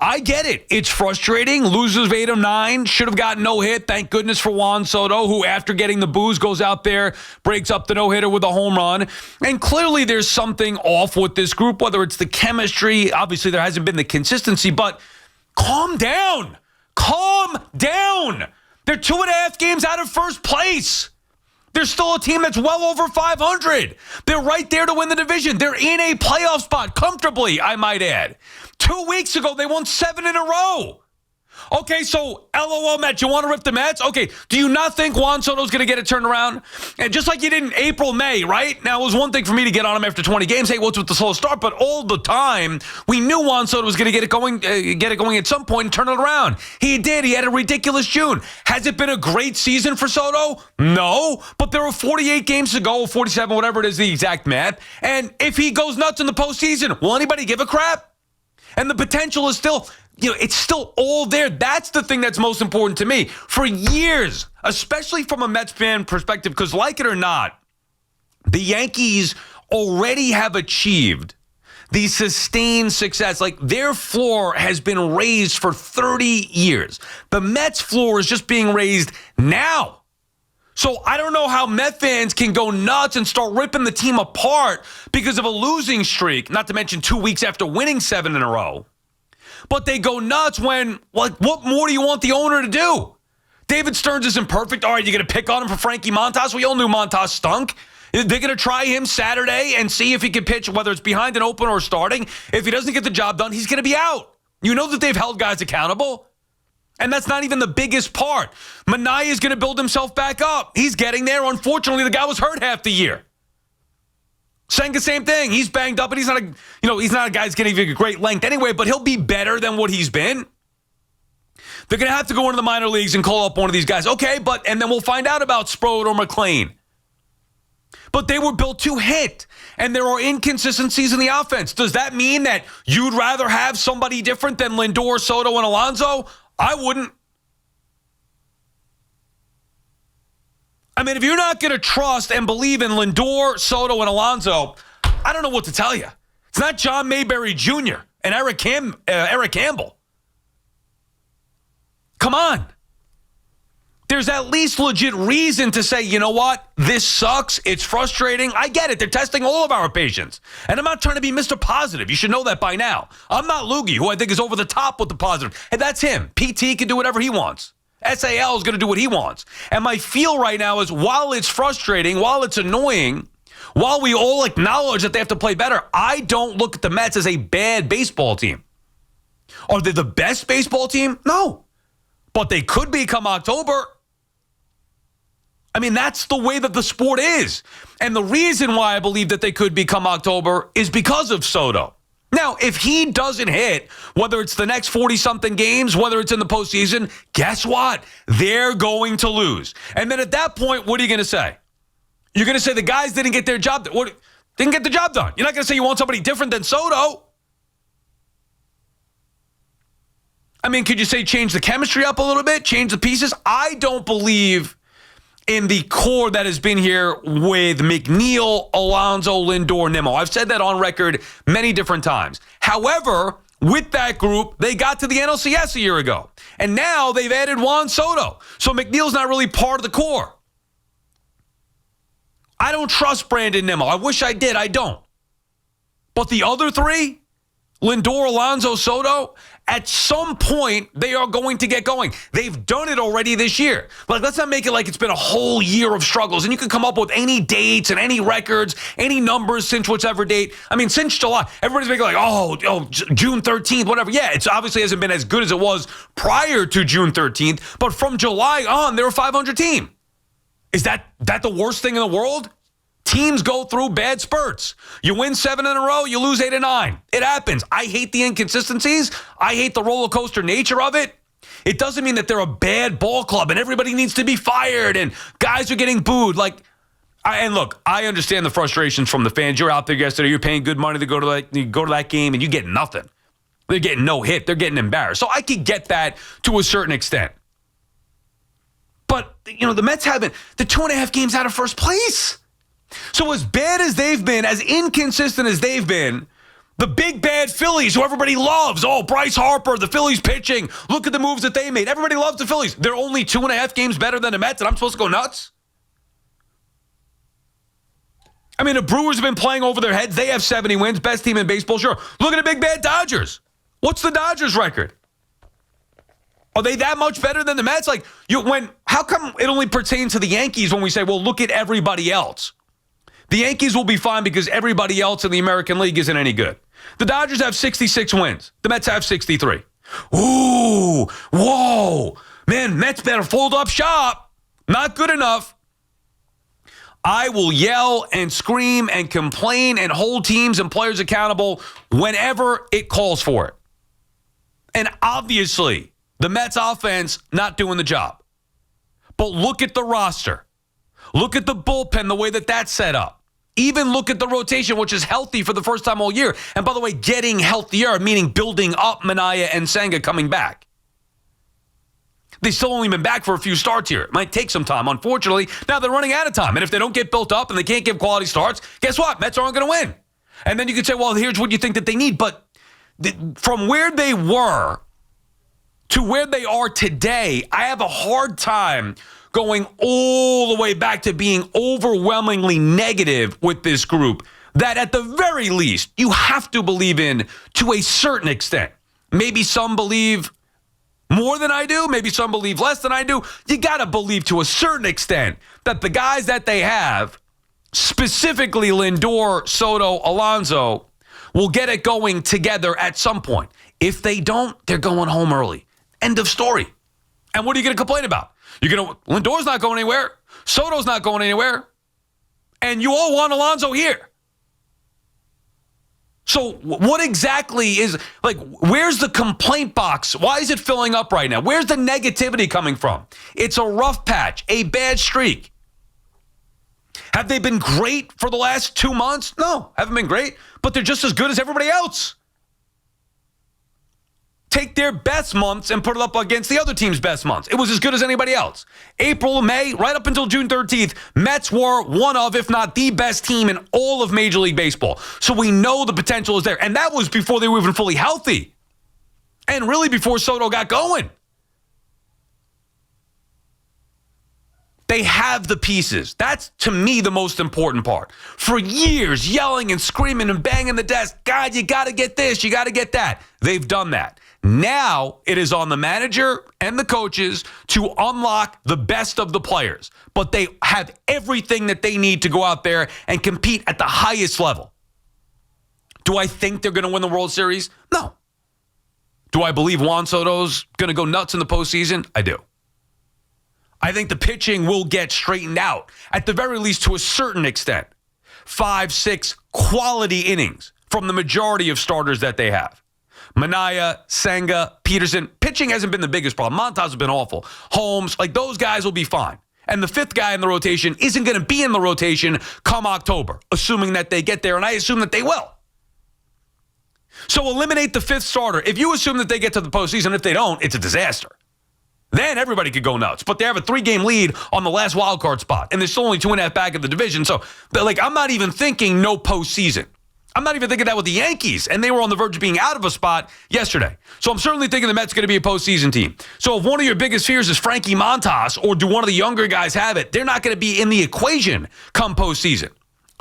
I get it. It's frustrating. Losers of 8 of 9. Should have gotten no hit. Thank goodness for Juan Soto, who after getting the booze goes out there, breaks up the no-hitter with a home run. And clearly there's something off with this group, whether it's the chemistry. Obviously there hasn't been the consistency, but calm down. Calm down. They're 2.5 games out of first place. They're still a team that's well over 500. They're right there to win the division. They're in a playoff spot comfortably, I might add. 2 weeks ago, they won 7 in a row. Okay, so LOL Mets, you want to rip the Mets? Okay, do you not think Juan Soto's going to get it turned around? And just like you did in April, May, right? Now, it was one thing for me to get on him after 20 games. Hey, what's with the slow start? But all the time, we knew Juan Soto was going to get it going at some point and turn it around. He did. He had a ridiculous June. Has it been a great season for Soto? No, but there were 48 games to go, 47, whatever it is, the exact math. And if he goes nuts in the postseason, will anybody give a crap? And the potential is still, it's still all there. That's the thing that's most important to me. For years, especially from a Mets fan perspective, because like it or not, the Yankees already have achieved the sustained success. Like their floor has been raised for 30 years. The Mets floor is just being raised now. So I don't know how Met fans can go nuts and start ripping the team apart because of a losing streak, not to mention 2 weeks after winning 7 in a row. But they go nuts when, like, what more do you want the owner to do? David Stearns isn't perfect. All right, you're going to pick on him for Frankie Montas? We all knew Montas stunk. They're going to try him Saturday and see if he can pitch, whether it's behind an open or starting. If he doesn't get the job done, he's going to be out. You know that they've held guys accountable. And that's not even the biggest part. Minaya is going to build himself back up. He's getting there. Unfortunately, the guy was hurt half the year. Saying the same thing. He's banged up, and he's not a guy that's going to give you a great length anyway, but he'll be better than what he's been. They're going to have to go into the minor leagues and call up one of these guys. Okay, and then we'll find out about Sproat or McLean. But they were built to hit, and there are inconsistencies in the offense. Does that mean that you'd rather have somebody different than Lindor, Soto, and Alonso? I wouldn't. I mean, if you're not going to trust and believe in Lindor, Soto, and Alonso, I don't know what to tell you. It's not John Mayberry Jr. and Eric Campbell. Come on. There's at least legit reason to say, you know what? This sucks. It's frustrating. I get it. They're testing all of our patience. And I'm not trying to be Mr. Positive. You should know that by now. I'm not Loogie, who I think is over the top with the positive. And that's him. PT can do whatever he wants. SAL is going to do what he wants. And my feel right now is while it's frustrating, while it's annoying, while we all acknowledge that they have to play better, I don't look at the Mets as a bad baseball team. Are they the best baseball team? No. But they could be come October. I mean, that's the way that the sport is. And the reason why I believe that they could become October is because of Soto. Now, if he doesn't hit, whether it's the next 40-something games, whether it's in the postseason, guess what? They're going to lose. And then at that point, what are you going to say? You're going to say the guys didn't get their job done. Didn't get the job done. You're not going to say you want somebody different than Soto. I mean, could you say change the chemistry up a little bit, change the pieces? I don't believe in the core that has been here with McNeil, Alonso, Lindor, Nimmo. I've said that on record many different times. However, with that group, they got to the NLCS a year ago. And now they've added Juan Soto. So McNeil's not really part of the core. I don't trust Brandon Nimmo. I wish I did. I don't. But the other three, Lindor, Alonso, Soto, at some point, they are going to get going. They've done it already this year. Like, let's not make it like it's been a whole year of struggles. And you can come up with any dates and any records, any numbers since whichever date. I mean, since July, everybody's making like, June 13th, whatever. Yeah, it obviously hasn't been as good as it was prior to June 13th. But from July on, they're a 500 team. Is that the worst thing in the world? Teams go through bad spurts. You win 7 in a row, you lose 8 or 9. It happens. I hate the inconsistencies. I hate the roller coaster nature of it. It doesn't mean that they're a bad ball club and everybody needs to be fired and guys are getting booed. And look, I understand the frustrations from the fans. You're out there yesterday. You're paying good money to go to that game and you get nothing. They're getting no hit. They're getting embarrassed. So I could get that to a certain extent. But, the Mets haven't. They're 2.5 games out of first place. So as bad as they've been, as inconsistent as they've been, The big bad Phillies, who everybody loves. Oh, Bryce Harper, the Phillies pitching. Look at the moves that they made. Everybody loves the Phillies. They're only 2.5 games better than the Mets, and I'm supposed to go nuts? I mean, the Brewers have been playing over their heads. They have 70 wins. Best team in baseball, sure. Look at the big bad Dodgers. What's the Dodgers record? Are they that much better than the Mets? How come it only pertains to the Yankees when we say, well, look at everybody else? The Yankees will be fine because everybody else in the American League isn't any good. The Dodgers have 66 wins. The Mets have 63. Ooh, whoa. Man, Mets better fold up shop. Not good enough. I will yell and scream and complain and hold teams and players accountable whenever it calls for it. And obviously, the Mets offense not doing the job. But look at the roster. Look at the bullpen, the way that that's set up. Even look at the rotation, which is healthy for the first time all year. And by the way, getting healthier, meaning building up Minaya and Senga coming back. They've still only been back for a few starts here. It might take some time. Unfortunately, now they're running out of time. And if they don't get built up and they can't give quality starts, guess what? Mets aren't going to win. And then you could say, well, here's what you think that they need. But from where they were to where they are today, I have a hard time going all the way back to being overwhelmingly negative with this group that at the very least you have to believe in to a certain extent. Maybe some believe more than I do. Maybe some believe less than I do. You got to believe to a certain extent that the guys that they have, specifically Lindor, Soto, Alonso, will get it going together at some point. If they don't, they're going home early. End of story. And what are you going to complain about? Lindor's not going anywhere. Soto's not going anywhere. And you all want Alonso here. So what exactly is, where's the complaint box? Why is it filling up right now? Where's the negativity coming from? It's a rough patch, a bad streak. Have they been great for the last 2 months? No, haven't been great, but they're just as good as everybody else. Take their best months and put it up against the other team's best months. It was as good as anybody else. April, May, right up until June 13th, Mets were one of, if not the best team in all of Major League Baseball. So we know the potential is there. And that was before they were even fully healthy. And really before Soto got going. They have the pieces. That's, to me, the most important part. For years, yelling and screaming and banging the desk, God, you got to get this, you got to get that. They've done that. Now it is on the manager and the coaches to unlock the best of the players. But they have everything that they need to go out there and compete at the highest level. Do I think they're going to win the World Series? No. Do I believe Juan Soto's going to go nuts in the postseason? I do. I think the pitching will get straightened out, at the very least to a certain extent. 5, 6 quality innings from the majority of starters that they have. Minaya, Senga, Peterson. Pitching hasn't been the biggest problem. Montas has been awful. Holmes, those guys will be fine. And the fifth guy in the rotation isn't going to be in the rotation come October, assuming that they get there, and I assume that they will. So eliminate the fifth starter. If you assume that they get to the postseason, if they don't, it's a disaster. Then everybody could go nuts. But they have a 3-game lead on the last wild card spot, and they're still only 2.5 back of the division. So, I'm not even thinking no postseason. I'm not even thinking that with the Yankees, and they were on the verge of being out of a spot yesterday. So I'm certainly thinking the Mets are going to be a postseason team. So if one of your biggest fears is Frankie Montas, or do one of the younger guys have it, they're not going to be in the equation come postseason,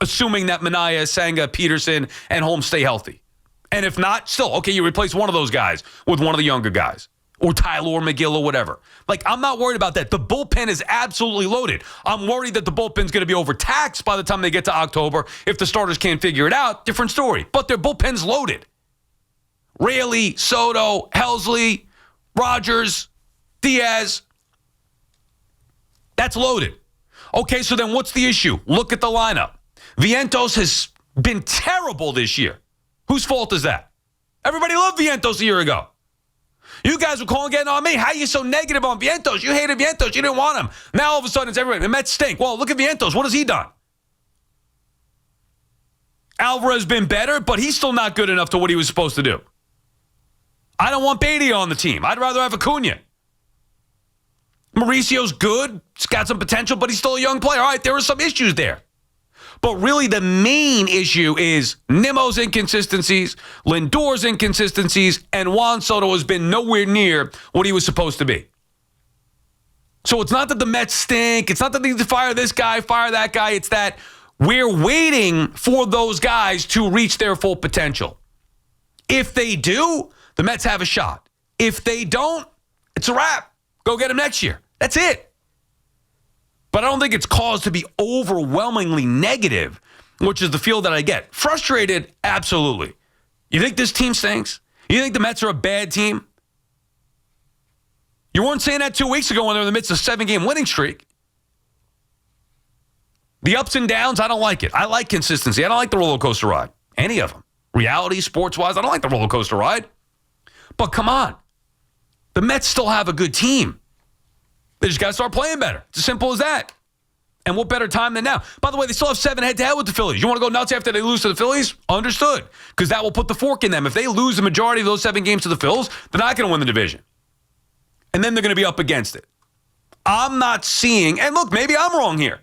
assuming that Minaya, Senga, Peterson, and Holmes stay healthy. And if not, still, okay, you replace one of those guys with one of the younger guys. Or Tyler or McGill or whatever. I'm not worried about that. The bullpen is absolutely loaded. I'm worried that the bullpen's going to be overtaxed by the time they get to October. If the starters can't figure it out, different story. But their bullpen's loaded. Raley, Soto, Helsley, Rogers, Diaz. That's loaded. Okay, so then what's the issue? Look at the lineup. Vientos has been terrible this year. Whose fault is that? Everybody loved Vientos a year ago. You guys were calling getting on me. How are you so negative on Vientos? You hated Vientos. You didn't want him. Now all of a sudden it's everybody. The Mets stink. Well, look at Vientos. What has he done? Alvarez been better, but he's still not good enough to what he was supposed to do. I don't want Beatty on the team. I'd rather have Acuna. Mauricio's good. He's got some potential, but he's still a young player. All right, there are some issues there. But really the main issue is Nimmo's inconsistencies, Lindor's inconsistencies, and Juan Soto has been nowhere near what he was supposed to be. So it's not that the Mets stink. It's not that they need to fire this guy, fire that guy. It's that we're waiting for those guys to reach their full potential. If they do, the Mets have a shot. If they don't, it's a wrap. Go get them next year. That's it. But I don't think it's cause to be overwhelmingly negative, which is the feel that I get. Frustrated? Absolutely. You think this team stinks? You think the Mets are a bad team? You weren't saying that 2 weeks ago when they were in the midst of a 7-game winning streak. The ups and downs, I don't like it. I like consistency. I don't like the roller coaster ride. Any of them. Reality, sports-wise, I don't like the roller coaster ride. But come on. The Mets still have a good team. They just got to start playing better. It's as simple as that. And what better time than now? By the way, they still have 7 head-to-head with the Phillies. You want to go nuts after they lose to the Phillies? Understood. Because that will put the fork in them. If they lose the majority of those 7 games to the Phillies, they're not going to win the division. And then they're going to be up against it. I'm not seeing, and look, maybe I'm wrong here.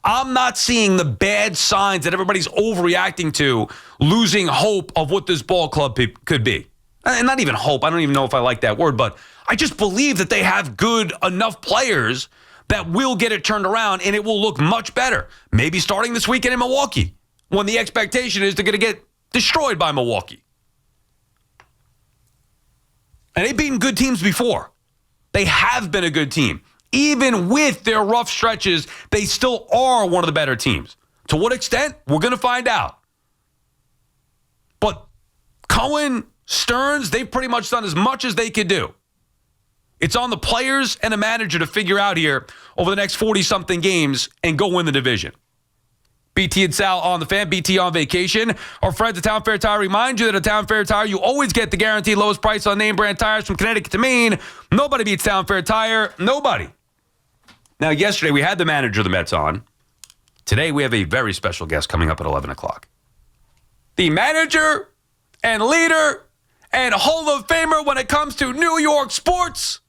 I'm not seeing the bad signs that everybody's overreacting to, losing hope of what this ball club could be. And not even hope. I don't even know if I like that word, but I just believe that they have good enough players that will get it turned around and it will look much better. Maybe starting this weekend in Milwaukee when the expectation is they're going to get destroyed by Milwaukee. And they've beaten good teams before. They have been a good team. Even with their rough stretches, they still are one of the better teams. To what extent? We're going to find out. But Cohen, Stearns, they've pretty much done as much as they could do. It's on the players and the manager to figure out here over the next 40-something games and go win the division. BT and Sal on the Fan, BT on vacation. Our friends at Town Fair Tire remind you that at Town Fair Tire, you always get the guaranteed lowest price on name brand tires from Connecticut to Maine. Nobody beats Town Fair Tire. Nobody. Now, yesterday we had the manager of the Mets on. Today we have a very special guest coming up at 11 o'clock. The manager and leader and Hall of Famer when it comes to New York sports,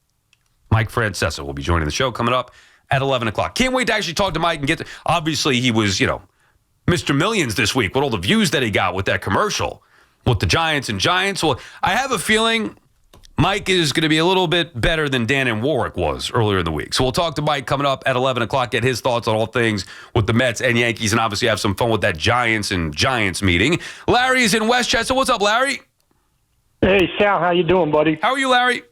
Mike Francesa will be joining the show coming up at 11 o'clock. Can't wait to actually talk to Mike and get to, obviously he was, Mr. Millions this week with all the views that he got with that commercial with the Giants and Giants. Well, I have a feeling Mike is going to be a little bit better than Dan and Warwick was earlier in the week. So we'll talk to Mike coming up at 11 o'clock, get his thoughts on all things with the Mets and Yankees, and obviously have some fun with that Giants and Giants meeting. Larry is in Westchester. What's up, Larry? Hey, Sal, how you doing, buddy? How are you, Larry?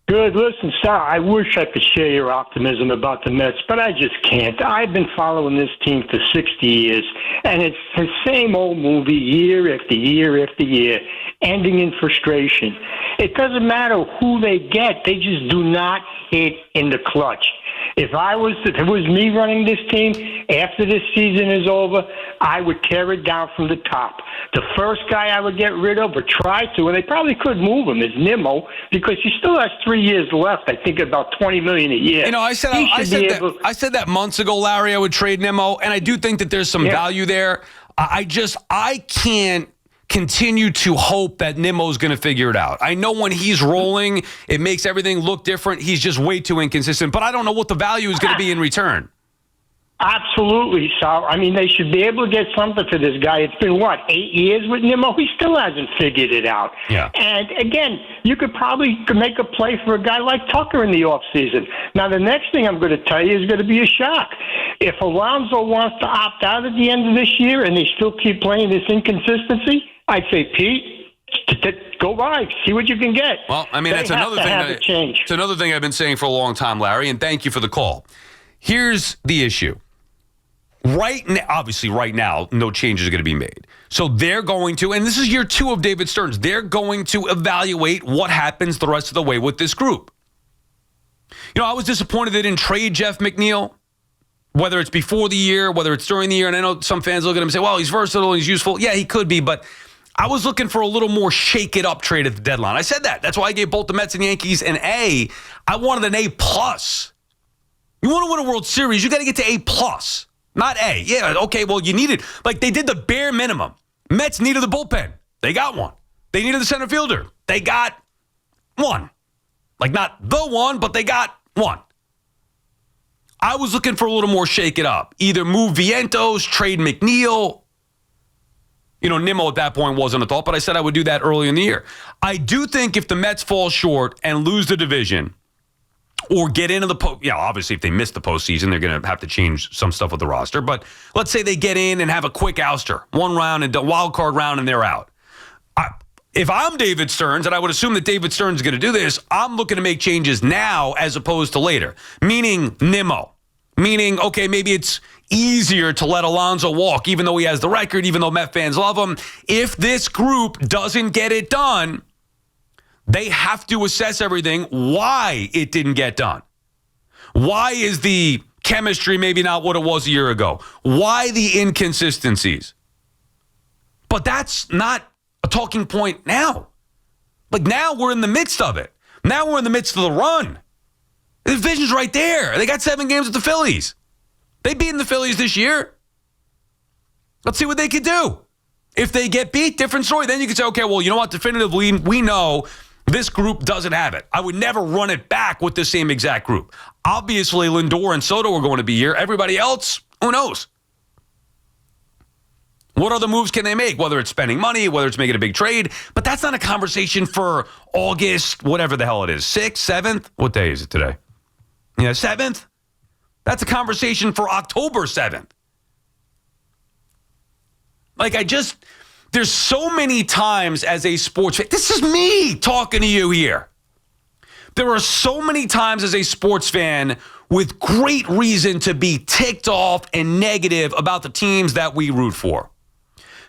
Good. Listen, Sal, I wish I could share your optimism about the Mets, but I just can't. I've been following this team for 60 years, and it's the same old movie year after year after year, ending in frustration. It doesn't matter who they get. They just do not hit in the clutch. If it was me running this team, after this season is over, I would tear it down from the top. The first guy I would get rid of or try to, and they probably could move him, is Nimmo, because he still has 3 years left. I think about $20 million a year. I said that months ago, Larry. I would trade Nimmo, and I do think that there's some value there. I can't continue to hope that Nimmo's going to figure it out. I know when he's rolling, it makes everything look different. He's just way too inconsistent, but I don't know what the value is going to be in return. Absolutely, Sal. I mean, they should be able to get something for this guy. It's been, 8 years with Nimmo? He still hasn't figured it out. Yeah. And, again, you could probably make a play for a guy like Tucker in the offseason. Now, the next thing I'm going to tell you is going to be a shock. If Alonso wants to opt out at the end of this year and they still keep playing this inconsistency, I'd say, Pete, go by, see what you can get. Well, I mean, that's another thing. It's another thing I've been saying for a long time, Larry, and thank you for the call. Here's the issue. Right now, no changes are going to be made. So they're going to, and this is year 2 of David Stearns, they're going to evaluate what happens the rest of the way with this group. I was disappointed they didn't trade Jeff McNeil, whether it's before the year, whether it's during the year. And I know some fans look at him and say, well, he's versatile, he's useful. Yeah, he could be, but I was looking for a little more shake-it-up trade at the deadline. I said that. That's why I gave both the Mets and Yankees an A. I wanted an A+. You want to win a World Series, you got to get to A+. Not A. Yeah, okay, well, you needed, they did the bare minimum. Mets needed the bullpen. They got one. They needed the center fielder. They got one. Not the one, but they got one. I was looking for a little more shake it up. Either move Vientos, trade McNeil. Nimmo at that point wasn't a thought, but I said I would do that early in the year. I do think if the Mets fall short and lose the division or get into the obviously if they miss the postseason, they're going to have to change some stuff with the roster. But let's say they get in and have a quick ouster, one round and a wild card round, and they're out. If I'm David Stearns, and I would assume that David Stearns is going to do this, I'm looking to make changes now as opposed to later. Meaning Nimmo. Meaning, okay, maybe it's easier to let Alonso walk, even though he has the record, even though Met fans love him. If this group doesn't get it done, they have to assess everything, why it didn't get done. Why is the chemistry maybe not what it was a year ago? Why the inconsistencies? But that's not a talking point now. Like now we're in the midst of it. Now we're in the midst of the run. The division's right there. They got 7 games with the Phillies. They beaten the Phillies this year. Let's see what they could do. If they get beat, different story. Then you can say, okay, well, you know what? Definitively, we know this group doesn't have it. I would never run it back with the same exact group. Obviously, Lindor and Soto are going to be here. Everybody else, who knows? What other moves can they make? Whether it's spending money, whether it's making a big trade. But that's not a conversation for August, whatever the hell it is. 6th, 7th? What day is it today? 7th? That's a conversation for October 7th. There's so many times as a sports fan. This is me talking to you here. There are so many times as a sports fan with great reason to be ticked off and negative about the teams that we root for.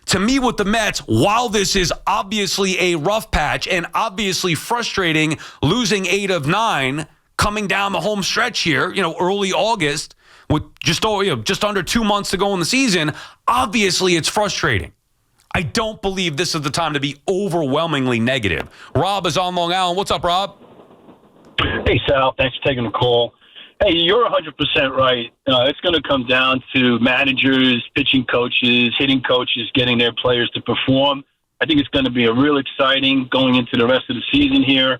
To me, with the Mets, while this is obviously a rough patch and obviously frustrating, losing 8 of 9, coming down the home stretch here, early August, with just under 2 months to go in the season, obviously it's frustrating. I don't believe this is the time to be overwhelmingly negative. Rob is on Long Island. What's up, Rob? Hey, Sal. Thanks for taking the call. Hey, you're 100% right. It's going to come down to managers, pitching coaches, hitting coaches, getting their players to perform. I think it's going to be a real exciting going into the rest of the season here.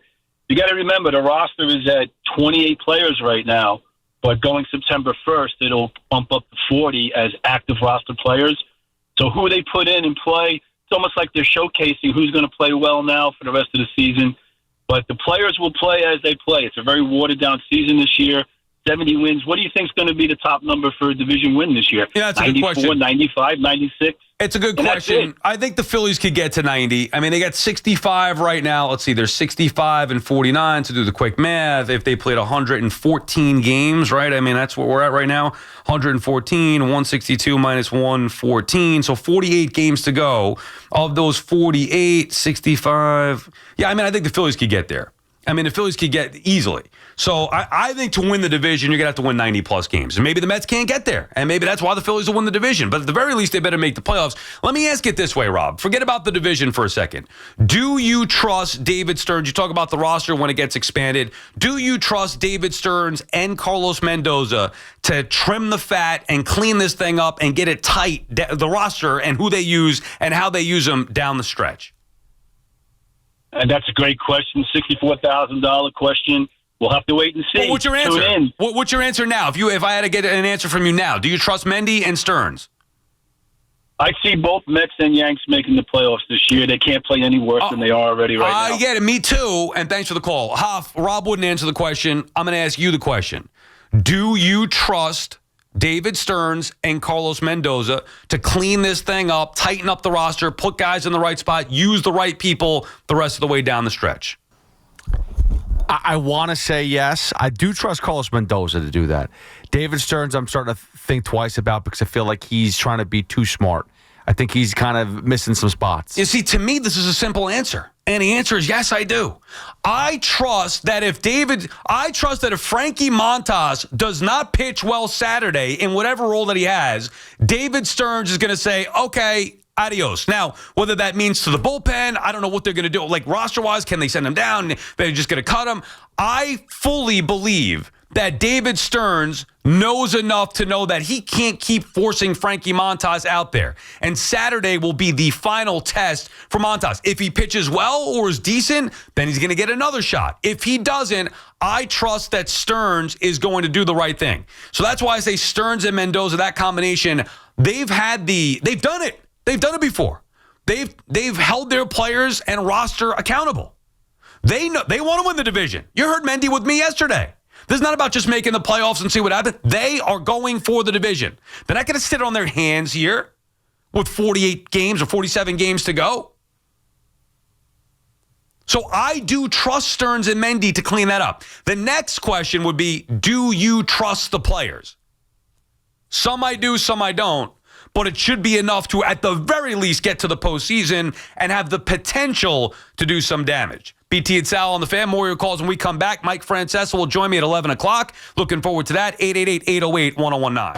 You got to remember the roster is at 28 players right now, but going September 1st, it'll bump up to 40 as active roster players. So who they put in and play, it's almost like they're showcasing who's going to play well now for the rest of the season. But the players will play as they play. It's a very watered-down season this year. 70 wins. What do you think is going to be the top number for a division win this year? Yeah, that's a good question. 95, 96? It's a good question. I think the Phillies could get to 90. I mean, they got 65 right now. Let's see, they're 65 and 49 to do the quick math. If they played 114 games, right? I mean, that's what we're at right now. 114, 162 minus 114. So 48 games to go. Of those 48, 65. Yeah, I mean, I think the Phillies could get there. I mean, the Phillies could get easily. So I think to win the division, you're going to have to win 90-plus games. And maybe the Mets can't get there. And maybe that's why the Phillies will win the division. But at the very least, they better make the playoffs. Let me ask it this way, Rob. Forget about the division for a second. Do you trust David Stearns? You talk about the roster when it gets expanded. Do you trust David Stearns and Carlos Mendoza to trim the fat and clean this thing up and get it tight, the roster and who they use and how they use them down the stretch? And that's a great question, $64,000 question. We'll have to wait and see. Well, what's your answer? What's your answer now? If I had to get an answer from you now, do you trust Mendy and Stearns? I see both Mets and Yanks making the playoffs this year. They can't play any worse than they are already right now. I get it. Me too. And thanks for the call. Hoff, Rob wouldn't answer the question. I'm going to ask you the question. Do you trust David Stearns and Carlos Mendoza to clean this thing up, tighten up the roster, put guys in the right spot, use the right people the rest of the way down the stretch? I want to say yes. I do trust Carlos Mendoza to do that. David Stearns, I'm starting to think twice about because I feel like he's trying to be too smart. I think he's kind of missing some spots. You see, to me, this is a simple answer. And the answer is yes, I do. I trust that if Frankie Montas does not pitch well Saturday in whatever role that he has, David Stearns is going to say, okay, adios. Now, whether that means to the bullpen, I don't know what they're going to do. Like roster-wise, can they send him down? They're just going to cut him. I fully believe that David Stearns knows enough to know that he can't keep forcing Frankie Montas out there. And Saturday will be the final test for Montas. If he pitches well or is decent, then he's going to get another shot. If he doesn't, I trust that Stearns is going to do the right thing. So that's why I say Stearns and Mendoza, that combination, they've done it. They've done it before. They've held their players and roster accountable. They know they want to win the division. You heard Mendy with me yesterday. This is not about just making the playoffs and see what happens. They are going for the division. They're not going to sit on their hands here with 48 games or 47 games to go. So I do trust Stearns and Mendy to clean that up. The next question would be, do you trust the players? Some I do, some I don't. But it should be enough to, at the very least, get to the postseason and have the potential to do some damage. BT and Sal on the Fan. More of your calls when we come back. Mike Francesa will join me at 11 o'clock. Looking forward to that. 888-808-1019.